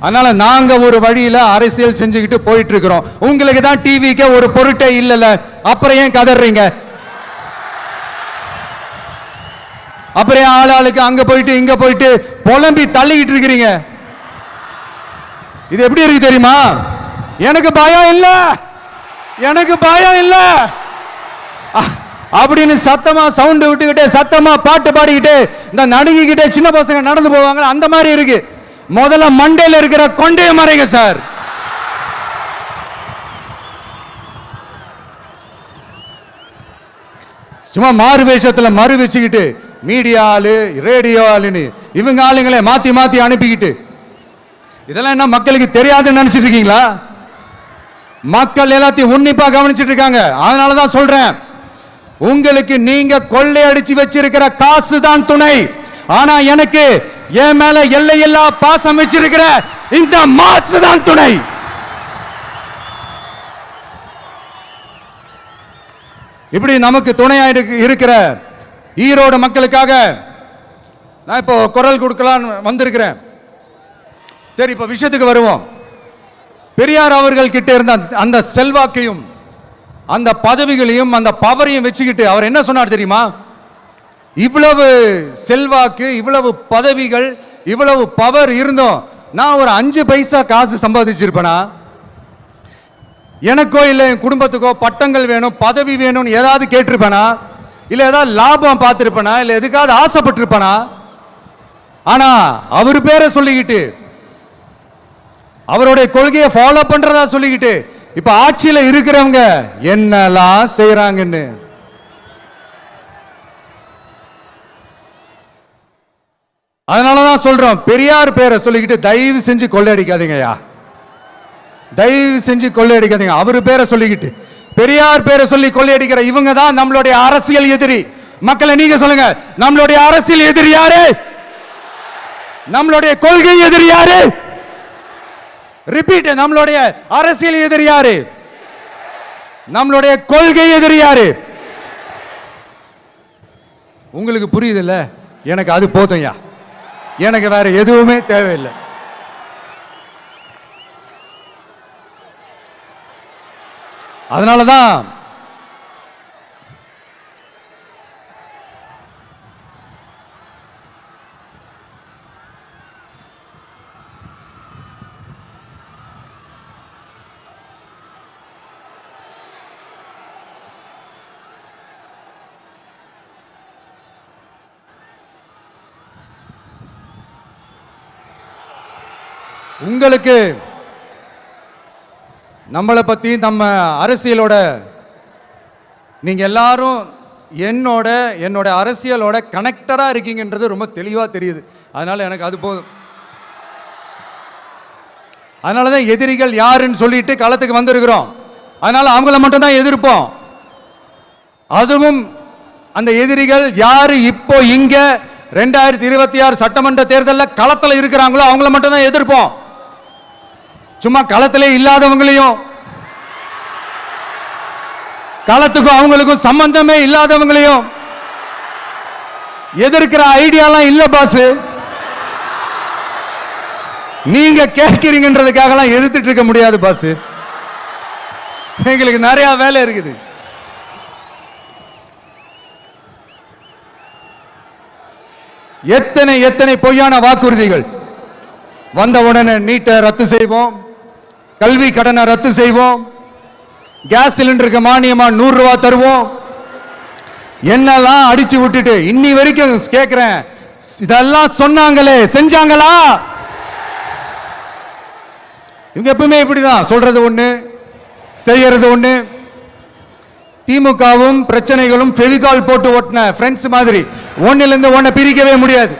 அதனால நாங்க ஒரு வழியில அரசியல் செஞ்சுக்கிட்டு போயிட்டு இருக்கிறோம். உங்களுக்கு தான் டிவிக்கு ஒரு பொருட்டே இல்லல, அப்புறம் ஏன் கதறீங்க? அப்புறம் ஆளாளுக்கு அங்க போயிட்டு இங்க போயிட்டு புலம்பி தள்ளிக்கிட்டு இருக்கிறீங்க. இது எப்படி இருக்கு தெரியுமா? எனக்கு பயம் இல்ல, எனக்கு பயம் இல்ல அப்படின்னு சத்தமா சவுண்ட் விட்டுக்கிட்டே சத்தமா பாட்டு பாடிக்கிட்டு இந்த நடுங்கிக்கிட்டே சின்ன பசங்க நடந்து போவாங்க, அந்த மாதிரி இருக்கு. முதல்ல மண்டையில் இருக்கிற கொண்டைய மறைங்க சார். சும்மா மாறு வேஷத்துல மறு வச்சுக்கிட்டு மீடியா ஆளு ரேடியோ ஆளுன்னு இவங்க ஆளுங்களே மாத்தி மாத்தி அனுப்பிக்கிட்டு இதெல்லாம் என்ன மக்களுக்கு தெரியாதுன்னு நினைச்சிட்டு இருக்கீங்களா? மக்கள் எல்லாத்தையும் உன்னிப்பா கவனிச்சிட்டு இருக்காங்க. அதனாலதான் சொல்றேன், உங்களுக்கு நீங்க கொள்ளையடிச்சு வச்சிருக்கிற காசு தான் துணை, ஆனா எனக்கு என் மேல எல்லையில்லா பாசம் வச்சிருக்கிற இந்த மாசு தான் துணை. இப்படி நமக்கு துணையா இருக்கிற ஈரோடு மக்களுக்காக நான் இப்போ குரல் கொடுக்கலான்னு வந்திருக்கிறேன். சரி, இப்ப விஷயத்துக்கு வருவோம். பெரியார் அவர்கள் கிட்ட இருந்த அந்த செல்வாக்கையும் அந்த பதவிகளையும் அந்த பவரையும் வச்சுக்கிட்டு அவர் என்ன சொன்னார் தெரியுமா? இவ்வளவு செல்வாக்கு, இவ்வளவு பதவிகள், இவ்வளவு பவர் இருந்தோம் நான் ஒரு 5 பைசா காசு சம்பாதிச்சிருப்பேனா? எனக்கோ இல்ல என் குடும்பத்துக்கோ பட்டங்கள் வேணும் பதவி வேணும்னு ஏதாவது கேட்டிருப்பேனா? இல்ல ஏதாவது லாபம் பார்த்திருப்பேனா? இல்ல எதுக்காவது ஆசைப்பட்டிருப்பேனா? ஆனா அவர் பேரை சொல்லிக்கிட்டு அவருடைய கொள்கையை ஃபாலோ பண்றதா சொல்லிக்கிட்டு இப்ப ஆட்சியில இருக்கிறவங்க என்னெல்லாம் செய்யறாங்கன்னு அதனாலதான் சொல்றோம், பெரியார் பேரை சொல்லிக்கிட்டு தயவு செஞ்சு கொள்ளையடிக்காதீங்கயா, தயவு செஞ்சு கொள்ளையடிக்காதீங்க. அவரு பேரை சொல்லிக்கிட்டு பெரியார் பேரை சொல்லி கொள்ளையடிக்கிற இவங்க தான் நம்மளுடைய அரசியல் எதிரி. மக்களை நீங்க சொல்லுங்க, நம்மளுடைய அரசியல் எதிரி யாரு? நம்மளுடைய கொள்கை எதிரி யாரு? ரிப்பீட், நம்மளுடைய அரசியல் எதிரி யாரு? நம்மளுடைய கொள்கை எதிரி யாரு? உங்களுக்கு புரியுது இல்ல? எனக்கு அது போதும்யா, எனக்கு வேற எதுவுமே தேவையில்லை. அதனாலதான் உங்களுக்கு நம்மளை பத்தி நம்ம அரசியலோட நீங்க எல்லாரும் என்னோட அரசியலோட கனெக்டடா இருக்கீங்கன்றது ரொம்ப தெளிவா தெரியுது. அதனால எனக்கு அது போதும். அதனாலதான் எதிரிகள் யாருன்னு சொல்லிட்டு களத்துக்கு வந்திருக்கிறோம். அதனால அவங்கள மட்டும் தான் எதிர்ப்போம். அதுவும் அந்த எதிரிகள் யாரு இப்போ இங்க 2026 சட்டமன்ற தேர்தலில் களத்தில் இருக்கிறாங்களோ அவங்கள மட்டும் தான் எதிர்ப்போம். சும்மா களத்திலே இல்லாதவங்களையும் களத்துக்கும் அவங்களுக்கும் சம்பந்தமே இல்லாதவங்களையும் எதிர்க்கிற ஐடியாலாம் இல்ல பாஸ். நீங்க கேட்கிறீங்கன்றதுக்காக எல்லாம் எதிர்த்துட்டு இருக்க முடியாது பாஸ். எங்களுக்கு நிறைய வேலை இருக்குது. எத்தனை எத்தனை பொய்யான வாக்குறுதிகள். வந்த உடனே நீட்டை ரத்து செய்வோம், கல்வி கடனை ரத்து செய்வோம், கேஸ் சிலிண்டருக்கு மானியமா 100 ரூபாய் தருவோம், என்னெல்லாம் அடிச்சு விட்டுட்டு இன்னி வரைக்கும் கேட்கிறேன், இதெல்லாம் சொன்னாங்களே செஞ்சாங்களா? இவங்க எப்பவுமே இப்படிதான், சொல்றது ஒண்ணு செய்யறது ஒண்ணு. திமுகவும் பிரச்சனைகளும் ஃபெவிகால் போட்டு ஓட்டின ஃப்ரெண்ட்ஸ் மாதிரி ஒன்னிலிருந்து ஒன்னை பிரிக்கவே முடியாது.